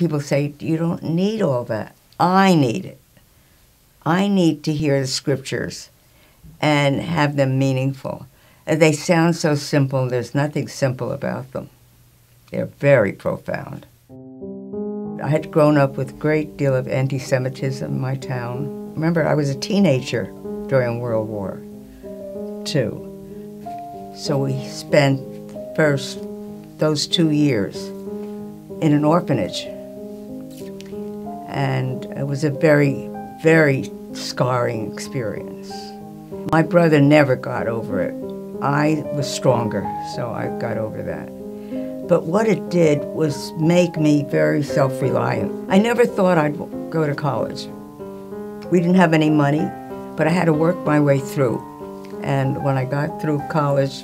people say, you don't need all that. I need it. I need to hear the scriptures and have them meaningful. They sound so simple. There's nothing simple about them. They're very profound. I had grown up with a great deal of anti-Semitism in my town. Remember, I was a teenager during World War II. So we spent first those 2 years in an orphanage. And it was a very, very scarring experience. My brother never got over it. I was stronger, so I got over that. But what it did was make me very self-reliant. I never thought I'd go to college. We didn't have any money, but I had to work my way through. And when I got through college,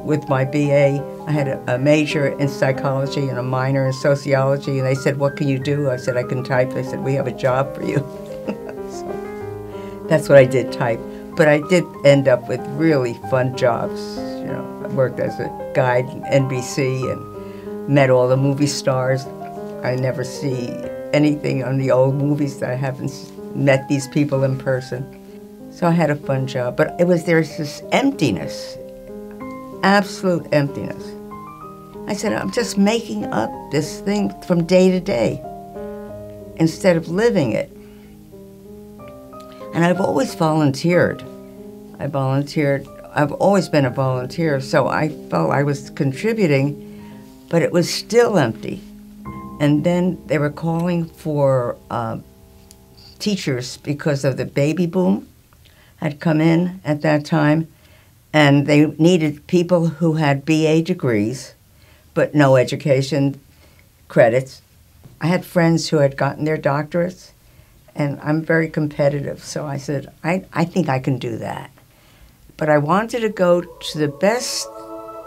with my BA, I had a major in psychology and a minor in sociology, and they said, what can you do? I said, I can type. They said, we have a job for you. So that's what I did, type. But I did end up with really fun jobs. You know, I worked as a guide in NBC and met all the movie stars. I never see anything on the old movies that I haven't met these people in person. So I had a fun job, but there's this emptiness, absolute emptiness. I said, I'm just making up this thing from day to day instead of living it. And I've always volunteered. I've always been a volunteer, so I felt I was contributing, but it was still empty. And then they were calling for teachers because of the baby boom had come in at that time, and they needed people who had BA degrees, but no education credits. I had friends who had gotten their doctorates, and I'm very competitive, so I said, I think I can do that. But I wanted to go to the best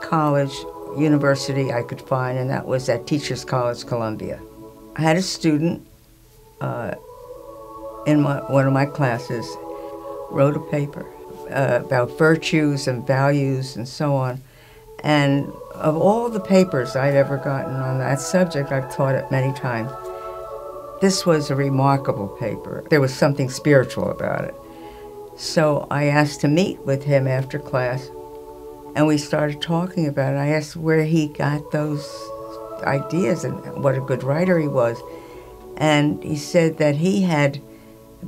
college, university I could find, and that was at Teachers College, Columbia. I had a student in one of my classes wrote a paper about virtues and values and so on. And of all the papers I'd ever gotten on that subject, I've taught it many times, this was a remarkable paper. There was something spiritual about it. So I asked to meet with him after class, and we started talking about it. I asked where he got those ideas and what a good writer he was. And he said that he had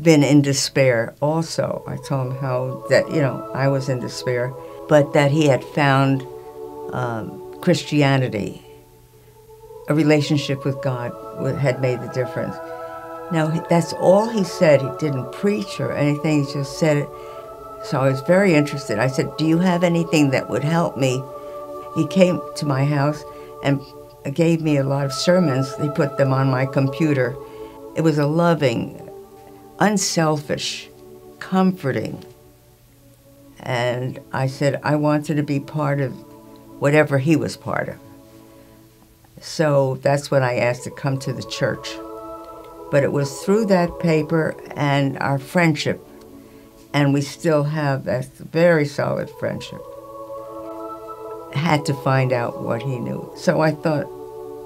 been in despair also. I told him how that, you know, I was in despair, but that he had found Christianity, a relationship with God, had made the difference. Now, that's all he said. He didn't preach or anything, he just said it. So I was very interested. I said, do you have anything that would help me? He came to my house and gave me a lot of sermons. He put them on my computer. It was a loving, unselfish, comforting. And I said I wanted to be part of whatever he was part of. So that's when I asked to come to the church. But it was through that paper and our friendship, and we still have that very solid friendship. I had to find out what he knew. So I thought,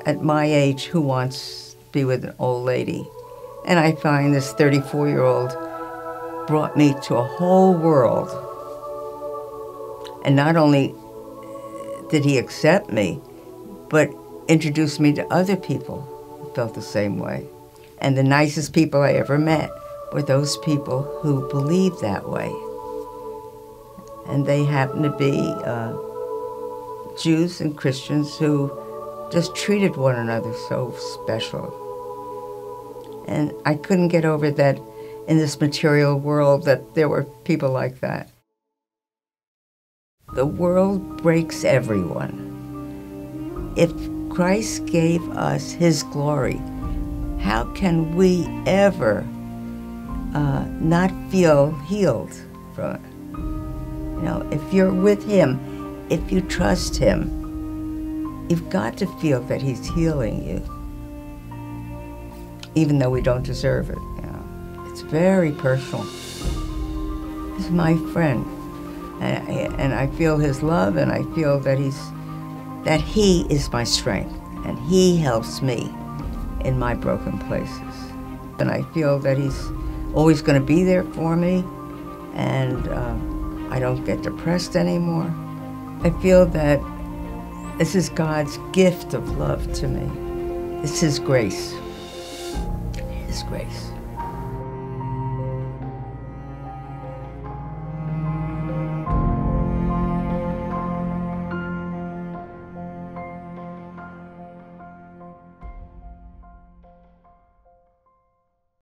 at my age, who wants to be with an old lady? And I find this 34-year-old brought me to a whole world. And not only did he accept me, but introduced me to other people who felt the same way. And the nicest people I ever met were those people who believed that way. And they happened to be Jews and Christians who just treated one another so special. And I couldn't get over that in this material world that there were people like that. The world breaks everyone. If Christ gave us his glory, how can we ever not feel healed from it? You know, if you're with him, if you trust him, you've got to feel that he's healing you, even though we don't deserve it. You know, it's very personal. He's my friend, and I feel his love, and I feel that he is my strength, and he helps me. in my broken places. And I feel that he's always going to be there for me, and I don't get depressed anymore. I feel that this is God's gift of love to me. It's His grace. His grace.